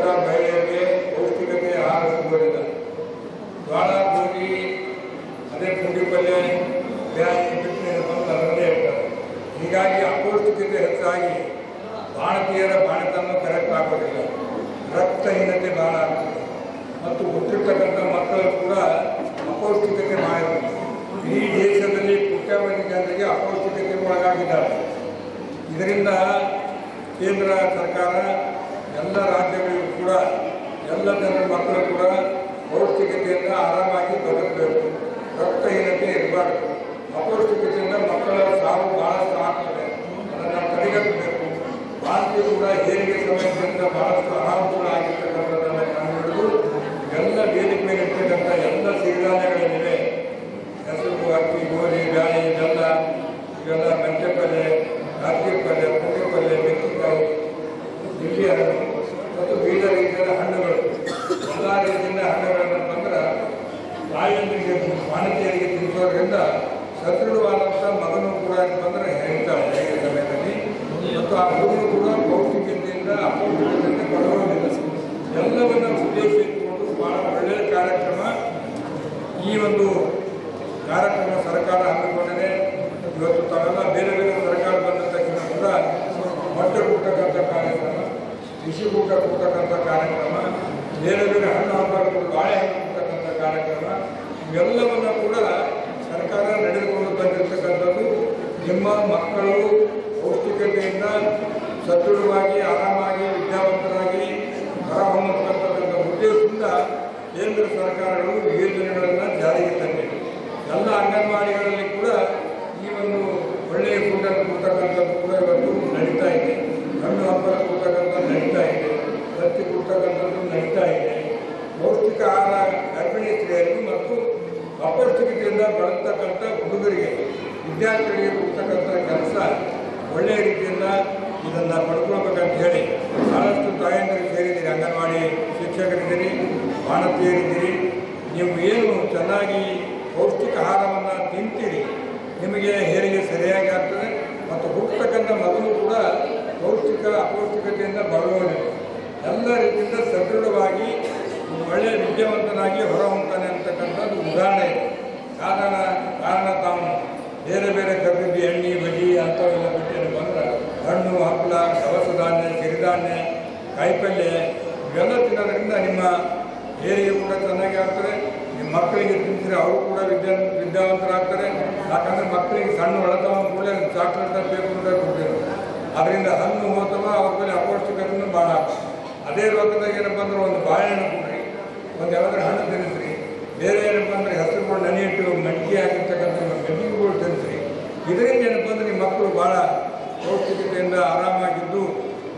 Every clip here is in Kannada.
ವರ್ಗದ ಮಹಿಳೆಯರಿಗೆ ಪೌಷ್ಟಿಕತೆ ಆಹಾರ ಸಿಗುವುದಿಲ್ಲ. ಜ್ವಾಳ, ಗೋಧಿ, ಅದೇ ಪುಂಡಿ ಪಲ್ಯ, ಬ್ಯಾನಿ ಬಿಟ್ಟರೆ ಬಂದು ಅದರಲ್ಲೇ ಇರ್ತಾರೆ. ಹೀಗಾಗಿ ಅಪೌಷ್ಟಿಕತೆ ಹೆಚ್ಚಾಗಿ ಬಾಣತಿಯರ ಬಾಣತನ ಕರೆಕ್ಟ್ ಆಗೋದಿಲ್ಲ, ರಕ್ತಹೀನತೆ ಭಾಳ ಆಗ್ತದೆ. ಮತ್ತು ಹುಟ್ಟಿರ್ತಕ್ಕಂಥ ಮಕ್ಕಳು ಕೂಡ ಅಪೌಷ್ಟಿಕತೆ ಮಾಡಿದ್ದಾರೆ. ಇಡೀ ದೇಶದಲ್ಲಿ ಕೋಟ್ಯಾವಧಿ ಜನರಿಗೆ ಅಪೌಷ್ಟಿಕತೆ ಒಳಗಾಗಿದ್ದಾರೆ. ಇದರಿಂದ ಕೇಂದ್ರ ಸರ್ಕಾರ ಎಲ್ಲ ರಾಜ್ಯಗಳಿಗೂ ಕೂಡ ಎಲ್ಲ ಜನರ ಮಕ್ಕಳು ಕೂಡ ಪೌಷ್ಟಿಕತೆಯಿಂದ ಆರಾಮಾಗಿ ಬದುಕಬೇಕು, ರಕ್ತಹೀನತೆ ಇರಬಾರ್ದು. ಅಪೌಷ್ಟಿಕತೆಯಿಂದ ಮಕ್ಕಳ ಸಾವು ಬಹಳಷ್ಟು ಆಗ್ತದೆ, ಅದನ್ನು ತಡೆಗಟ್ಟಬೇಕು. ಭಾರತೀಯ ಕೂಡ ಹೇರಿಗೆ ಸಮಸ್ಯೆಯಿಂದ ಬಹಳಷ್ಟು ಅನಾನುಕೂಲ ಆಗಿರ್ತಕ್ಕಂಥದ್ದನ್ನು ಕಂಡುಹಿಡಿದು ಎಲ್ಲ ವೇದಿಕೆ ಮೇಲೆ ಇರ್ತಕ್ಕಂಥ ಎಲ್ಲ ಸಿರಿಧಾನ್ಯಗಳೇನಿವೆ, ಹೆಸರು, ಅಕ್ಕಿ, ಗೋಧಿ, ಬ್ಯಾಳಿ, ಬೆಲ್ಲ, ಇವೆಲ್ಲ ಮೆಂತ್ಯ ಪಲ್ಯ, ರಾಗಿ ಪಲ್ಯ, ಪುಂಡಿ ಪಲ್ಯ, ಮೆಣಸಿನಕಾಯಿ, ನಿಂಬೆ ಹಣ್ಣು ಮತ್ತು ವಿವಿಧ ರೀತಿಯ ಹಣ್ಣುಗಳು, ಎಲ್ಲ ರೀತಿಯ ಹಣ್ಣುಗಳನ್ನು ಬಂದ್ರೆ ತಾಯಿಯೊಂದಿಗೆ ಬಾಣತಿಯರಿಗೆ ತಿನ್ನಿಸೋದ್ರಿಂದ ಸದೃಢವಾದಂಥ ಮಗನೂ ಕೂಡ ಬಂದರೆ ಹೇಳ್ತಾಳೆ ಹೇಗೆ ಸಮಯದಲ್ಲಿ. ಮತ್ತು ಆ ಹುಡುಗರು ಕೂಡ ಪೌಷ್ಟಿಕತೆಯಿಂದ ಅಪೌಷ್ಟಿಕತೆಯಿಂದ ಬರೋದಿಲ್ಲ. ಎಲ್ಲವನ್ನ ಉದ್ದೇಶ ಇಟ್ಟುಕೊಂಡು ಭಾಳ ಒಳ್ಳೆಯ ಕಾರ್ಯಕ್ರಮ. ಈ ಒಂದು ಕಾರ್ಯಕ್ರಮ ಸರ್ಕಾರ ಹಮ್ಮಿಕೊಂಡಿದೆ. ಇವತ್ತು ತಾವೆಲ್ಲ ಬೇರೆ ಬೇರೆ ಸರ್ಕಾರ ಬಂದ ತಕ್ಷಣ ಕೂಡ ಮೊಟ್ಟೆ ಕೊಡ್ತಕ್ಕಂಥ ಕಾರ್ಯಕ್ರಮ, ಬಿಸಿ ಊಟ ಕೊಡ್ತಕ್ಕಂಥ ಕಾರ್ಯಕ್ರಮ, ಬೇರೆ ಬೇರೆ ಹಣ್ಣು ಹಂಪಲು, ಬಾಳೆಹಣ್ಣು ಕೊಡ್ತಕ್ಕಂಥ ಕಾರ್ಯಕ್ರಮ, ಇವೆಲ್ಲವನ್ನು ಕೂಡ ಸರ್ಕಾರ ನಡೆದುಕೊಂಡು ಬಂದಿರತಕ್ಕಂಥದ್ದು. ನಿಮ್ಮ ಮಕ್ಕಳು ಪೌಷ್ಟಿಕತೆಯಿಂದ ಸದೃಢವಾಗಿ ಆರಾಮಾಗಿ ವಿದ್ಯಾವಂತರಾಗಿ ಹೊರಹೊಮ್ಮತಕ್ಕಂಥ ಉದ್ದೇಶದಿಂದ ಕೇಂದ್ರ ಸರ್ಕಾರಗಳು ಯೋಜನೆಗಳನ್ನು ಜಾರಿಗೆ ತಂದಿದೆ. ಎಲ್ಲ ಅಂಗನವಾಡಿಗಳಲ್ಲಿ ಕೂಡ ಈ ಒಂದು ಒಳ್ಳೆಯ ಫುಡ್ಡನ್ನು ಕೊಡ್ತಕ್ಕಂಥದ್ದು ಕೂಡ ಇವತ್ತು ನಡೀತಾ ಇದೆ. ಹಣ್ಣು ಹಂಪಲ ಕೊಡ್ತಕ್ಕಂಥದ್ದು ನಡೀತಾ ಇದೆ, ತತ್ತಿ ಕೊಡ್ತಕ್ಕಂಥದ್ದು ನಡೀತಾ ಇದೆ. ಪೌಷ್ಟಿಕ ಆಹಾರ ಗರ್ಭಿಣಿ ಸ್ತ್ರೀಯರಿಗೆ ಮತ್ತು ಅಪೌಷ್ಟಿಕತೆಯಿಂದ ಬಳಸ್ತಕ್ಕಂಥ ಹುಡುಗರಿಗೆ, ವಿದ್ಯಾರ್ಥಿಗಳಿಗೆ ಕೊಡ್ತಕ್ಕಂಥ ಕೆಲಸ ಒಳ್ಳೆಯ ರೀತಿಯಿಂದ ಇದನ್ನು ಪಡ್ಕೊಳ್ಬೇಕಂತ ಹೇಳಿ ಭಾಳಷ್ಟು ತಾಯಂದಿರು ಸೇರಿದ್ದೀರಿ, ಅಂಗನವಾಡಿ ಶಿಕ್ಷಕರಿದ್ದೀರಿ, ಬಾಣತಿಯರಿದ್ದೀರಿ. ನೀವು ಏನು ಚೆನ್ನಾಗಿ ಪೌಷ್ಟಿಕ ಆಹಾರವನ್ನು ತಿಂತೀರಿ, ನಿಮಗೆ ಹೆರಿಗೆ ಸರಿಯಾಗಿ ಆಗ್ತದೆ. ಮತ್ತು ಹುಟ್ಟತಕ್ಕಂಥ ಮಗನು ಕೂಡ ಅಪೌಷ್ಟಿಕತೆಯಿಂದ ಬಳಲುವುದಿಲ್ಲ. ಎಲ್ಲ ರೀತಿಯಿಂದ ಸದೃಢವಾಗಿ ಒಳ್ಳೆಯ ವಿದ್ಯಾವಂತನಾಗಿ ಹೊರಹೊಮ್ತಾನೆ ಅಂತಕ್ಕಂಥದ್ದು ಉದಾಹರಣೆ ಇದೆ. ಕಾರಣ ತಾವು ಬೇರೆ ಬೇರೆ ಕಬ್ಬಿಗೆ, ಎಣ್ಣೆ, ಬಜಿ ಅಂಥವೆಲ್ಲ ಬಿಟ್ಟು ಬಂದ್ರೆ ಹಣ್ಣು ಹಪ್ಪಳ, ದವಸ ಧಾನ್ಯ, ಸಿರಿಧಾನ್ಯ, ಕಾಯಿಪಲ್ಯ ಇವೆಲ್ಲ ತಿನ್ನೋದ್ರಿಂದ ನಿಮ್ಮ ಹೇರಿಗೆ ಕೂಡ ಚೆನ್ನಾಗಿ ಆಗ್ತದೆ. ನಿಮ್ಮ ಮಕ್ಕಳಿಗೆ ತಿನ್ನಿಸಿದ್ರೆ ಅವರು ಕೂಡ ವಿದ್ಯಾವಂತರಾಗ್ತಾರೆ. ಯಾಕಂದರೆ ಮಕ್ಕಳಿಗೆ ಸಣ್ಣ ಒಳತವನ್ನು ಕೂಡ ಚಾಕ್ಲೇಟ್ ಬೇಕು ಕೊಟ್ಟಿರೋದು. ಅದರಿಂದ ಹಣ್ಣು ಹೋತವ ಅವ್ರ ಮೇಲೆ ಅಪೌಷ್ಟಿಕತೆಯೂ ಭಾಳ ಆಗ್ತದೆ. ಅದೇ ರೋಗದಾಗ ಏನಪ್ಪ ಅಂದ್ರೆ ಒಂದು ಬಾಳೆಹಣ್ಣು ಕೊಡ್ರಿ, ಒಂದು ಯಾವ್ದಾದ್ರು ಹಣ್ಣು ತಿನ್ನಿಸ್ರಿ. ಬೇರೆ ಏನಪ್ಪ ಅಂದರೆ ಹೆಸರುಗಳು ನೆನೆಯಿಟ್ಟು ಮಡಿಕೆ ಆಗಿರ್ತಕ್ಕಂಥ ಮೆಣಸಿನಕಾಯಿಗಳು ತಿನ್ನಿಸ್ರಿ. ಇದರಿಂದ ಏನಪ್ಪ ಅಂದರೆ ನಿಮ್ಮ ಮಕ್ಕಳು ಭಾಳ ಪೌಷ್ಟಿಕತೆಯಿಂದ ಆರಾಮಾಗಿದ್ದು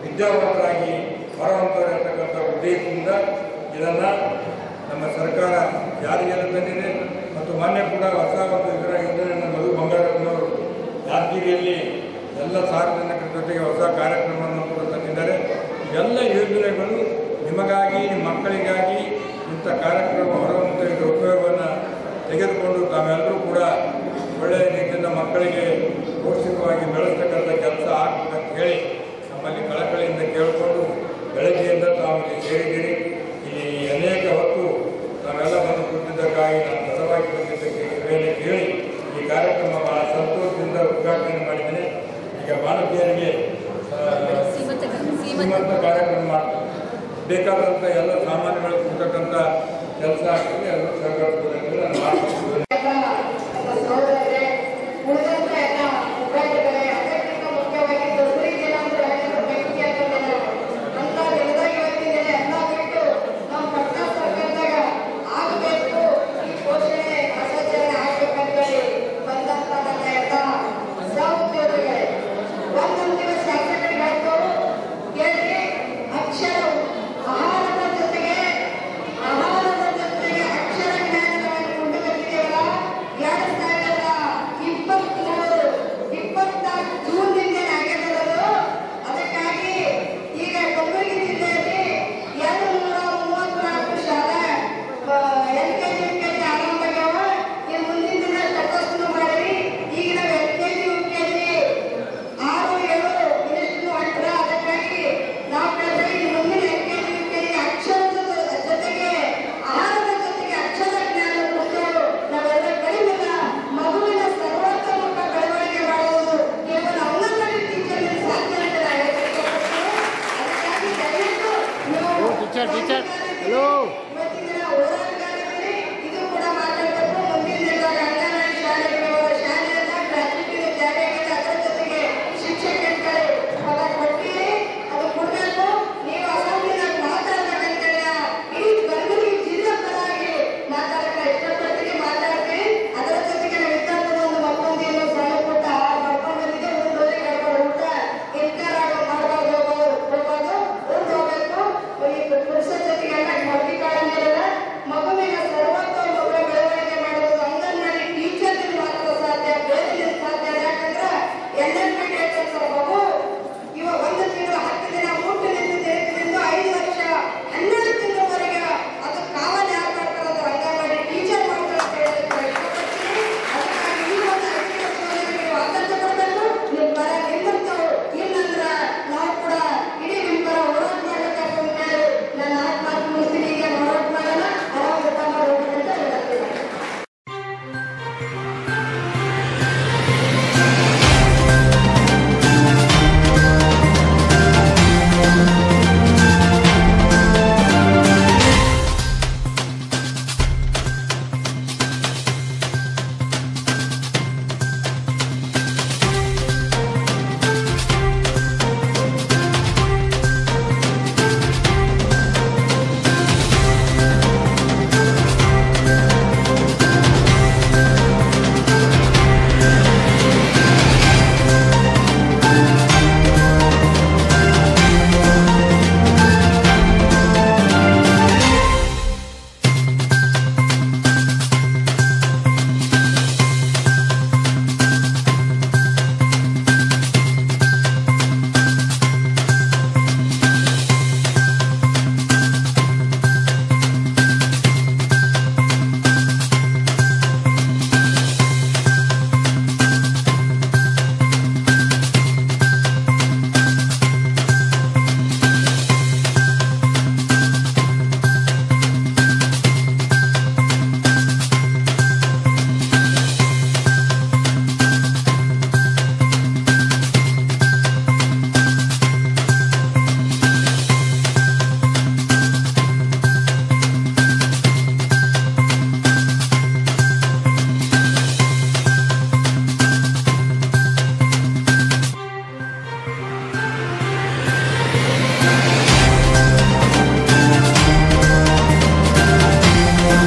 ವಿದ್ಯಾವಂತರಾಗಿ ಹೊರಹೊಮ್ಮತಕ್ಕಂಥ ಉದ್ದೇಶದಿಂದ ಇದನ್ನು ನಮ್ಮ ಸರ್ಕಾರ ಜಾರಿಗೆಲ್ಲ ತಂದಿದೆ. ಮತ್ತು ಮೊನ್ನೆ ಕೂಡ ಹೊಸ ಒಂದು ಇದರ ಯೋಜನೆಯನ್ನು ಮಧು ಬಂಗಾರಪ್ಪನವರು ಯಾದಗಿರಿಯಲ್ಲಿ ಎಲ್ಲ ಸಾರ್ವಜನಿಕರ ಜೊತೆಗೆ ಹೊಸ ಕಾರ್ಯಕ್ರಮವನ್ನು ಕೂಡ ತಂದಿದ್ದಾರೆ. ಎಲ್ಲ ಯೋಜನೆಗಳು ನಿಮಗಾಗಿ, ನಿಮ್ಮ ಮಕ್ಕಳಿಗಾಗಿ ಇಂಥ ಕಾರ್ಯಕ್ರಮ ಹೊರಹೊಮ್ಮುತ್ತ ಇದರ ಉಪಯೋಗವನ್ನು ತೆಗೆದುಕೊಂಡು ತಾವೆಲ್ಲರೂ ಕೂಡ ಒಳ್ಳೆಯ ರೀತಿಯಿಂದ ಮಕ್ಕಳಿಗೆ ಪೌಷ್ಟಿಕವಾಗಿ ಬೆಳೆಸ್ತಕ್ಕಂಥ ಕೆಲಸ ಆಗಬೇಕಂತ ಹೇಳಿ ನಮ್ಮಲ್ಲಿ ಕಳಕಳಿಯಿಂದ ಕೇಳಿಕೊಂಡು ಬೆಳಗ್ಗೆಯಿಂದ ತಾವು ಸೇರಿದ್ದೀರಿ. ಇಲ್ಲಿ ಅನೇಕ ಹೊತ್ತು ನಾವೆಲ್ಲ ಬಂದು ಕೂತಿದ್ದಕ್ಕಾಗಿ ನಾನು ತಡವಾಗಿ ಬಂದಿದ್ದಕ್ಕೆ ವೇಳೆ ಕೇಳಿ ಈ ಕಾರ್ಯಕ್ರಮ ಭಾಳ ಸಂತೋಷದಿಂದ ಉದ್ಘಾಟನೆ ಮಾಡಿದ್ದೇನೆ. ಈಗ ಬಾಣತಿಯರಿಗೆ ಸೀಮಂತ ಕಾರ್ಯಕ್ರಮ ಮಾಡ್ತಾರೆ. ಬೇಕಾದಂಥ ಎಲ್ಲ ಸಾಮಾನುಗಳು ಕೊಡ್ತಕ್ಕಂಥ ಕೆಲಸ ಆಗ್ತದೆ. ಎಲ್ಲರೂ ಸಹಕರಿಸಬೇಕು ನಾನು ಮಾಡ್ತೀನಿ. ಆಹಾರದ ಜೊತೆಗೆ ಅಕ್ಷರ ಜ್ಞಾನವನ್ನು ಕೊಂಡು ಬಂದಿದೆಯಲ್ಲ, ಟೀಚರ್ ಹಲೋ